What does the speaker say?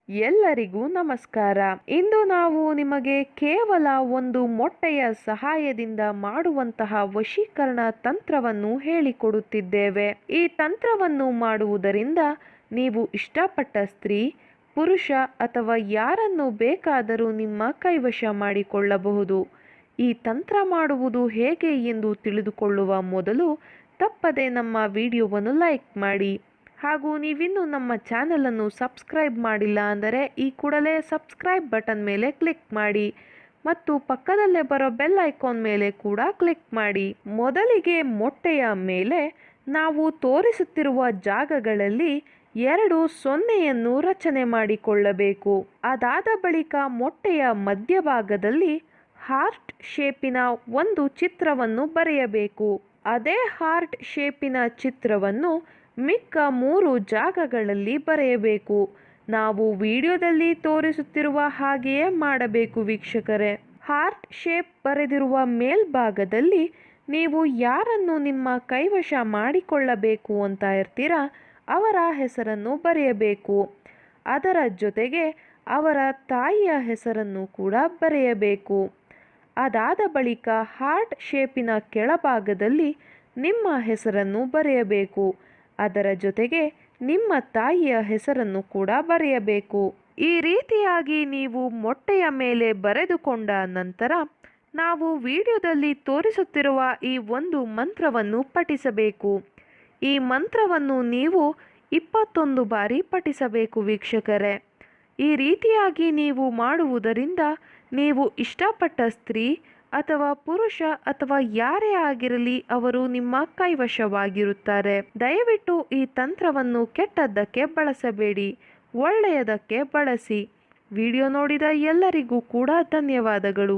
ಎಲ್ಲರಿಗೂ ನಮಸ್ಕಾರ. ಇಂದು ನಾವು ನಿಮಗೆ ಕೇವಲ ಒಂದು ಮೊಟ್ಟೆಯ ಸಹಾಯದಿಂದ ಮಾಡುವಂತಹ ವಶೀಕರಣ ತಂತ್ರವನ್ನು ಹೇಳಿಕೊಡುತ್ತಿದ್ದೇವೆ. ಈ ತಂತ್ರವನ್ನು ಮಾಡುವುದರಿಂದ ನೀವು ಇಷ್ಟಪಟ್ಟ ಸ್ತ್ರೀ, ಪುರುಷ ಅಥವಾ ಯಾರನ್ನು ಬೇಕಾದರೂ ನಿಮ್ಮ ಕೈವಶ ಮಾಡಿಕೊಳ್ಳಬಹುದು. ಈ ತಂತ್ರ ಮಾಡುವುದು ಹೇಗೆ ಎಂದು ತಿಳಿದುಕೊಳ್ಳುವ ಮೊದಲು ತಪ್ಪದೆ ನಮ್ಮ ವಿಡಿಯೋವನ್ನು ಲೈಕ್ ಮಾಡಿ. ಹಾಗೂ ನೀವಿನ್ನೂ ನಮ್ಮ ಚಾನಲನ್ನು ಸಬ್ಸ್ಕ್ರೈಬ್ ಮಾಡಿಲ್ಲ ಅಂದರೆ ಈ ಕೂಡಲೇ ಸಬ್ಸ್ಕ್ರೈಬ್ ಬಟನ್ ಮೇಲೆ ಕ್ಲಿಕ್ ಮಾಡಿ ಮತ್ತು ಪಕ್ಕದಲ್ಲೇ ಬರೋ ಬೆಲ್ ಐಕಾನ್ ಮೇಲೆ ಕೂಡ ಕ್ಲಿಕ್ ಮಾಡಿ. ಮೊದಲಿಗೆ ಮೊಟ್ಟೆಯ ಮೇಲೆ ನಾವು ತೋರಿಸುತ್ತಿರುವ ಜಾಗಗಳಲ್ಲಿ 2 0ಯನ್ನು ರಚನೆ ಮಾಡಿಕೊಳ್ಳಬೇಕು. ಅದಾದ ಬಳಿಕ ಮೊಟ್ಟೆಯ ಮಧ್ಯಭಾಗದಲ್ಲಿ ಹಾರ್ಟ್ ಶೇಪಿನ ಒಂದು ಚಿತ್ರವನ್ನು ಬರೆಯಬೇಕು. ಅದೇ ಹಾರ್ಟ್ ಶೇಪಿನ ಚಿತ್ರವನ್ನು ಮಿಕ್ಕ 3 ಜಾಗಗಳಲ್ಲಿ ಬರೆಯಬೇಕು. ನಾವು ವಿಡಿಯೋದಲ್ಲಿ ತೋರಿಸುತ್ತಿರುವ ಹಾಗೆಯೇ ಮಾಡಬೇಕು ವೀಕ್ಷಕರೇ. ಹಾರ್ಟ್ ಶೇಪ್ ಬರೆದಿರುವ ಮೇಲ್ಭಾಗದಲ್ಲಿ ನೀವು ಯಾರನ್ನು ನಿಮ್ಮ ಕೈವಶ ಮಾಡಿಕೊಳ್ಳಬೇಕು ಅಂತ ಇರ್ತೀರಾ ಅವರ ಹೆಸರನ್ನು ಬರೆಯಬೇಕು. ಅದರ ಜೊತೆಗೆ ಅವರ ತಾಯಿಯ ಹೆಸರನ್ನು ಕೂಡ ಬರೆಯಬೇಕು. ಅದಾದ ಬಳಿಕ ಹಾರ್ಟ್ ಶೇಪಿನ ಕೆಳಭಾಗದಲ್ಲಿ ನಿಮ್ಮ ಹೆಸರನ್ನು ಬರೆಯಬೇಕು. ಅದರ ಜೊತೆಗೆ ನಿಮ್ಮ ತಾಯಿಯ ಹೆಸರನ್ನು ಕೂಡ ಬರೆಯಬೇಕು. ಈ ರೀತಿಯಾಗಿ ನೀವು ಮೊಟ್ಟೆಯ ಮೇಲೆ ಬರೆದುಕೊಂಡ ನಂತರ ನಾವು ವಿಡಿಯೋದಲ್ಲಿ ತೋರಿಸುತ್ತಿರುವ ಈ ಒಂದು ಮಂತ್ರವನ್ನು ಪಠಿಸಬೇಕು. ಈ ಮಂತ್ರವನ್ನು ನೀವು 21 ಬಾರಿ ಪಠಿಸಬೇಕು ವೀಕ್ಷಕರೇ. ಈ ರೀತಿಯಾಗಿ ನೀವು ಮಾಡುವುದರಿಂದ ನೀವು ಇಷ್ಟಪಟ್ಟ ಸ್ತ್ರೀ ಅಥವಾ ಪುರುಷ ಅಥವಾ ಯಾರೇ ಆಗಿರಲಿ ಅವರು ನಿಮ್ಮ ಕೈವಶವಾಗಿರುತ್ತಾರೆ. ದಯವಿಟ್ಟು ಈ ತಂತ್ರವನ್ನು ಕೆಟ್ಟದ್ದಕ್ಕೆ ಬಳಸಬೇಡಿ, ಒಳ್ಳೆಯದಕ್ಕೆ ಬಳಸಿ. ವಿಡಿಯೋ ನೋಡಿದ ಎಲ್ಲರಿಗೂ ಕೂಡ ಧನ್ಯವಾದಗಳು.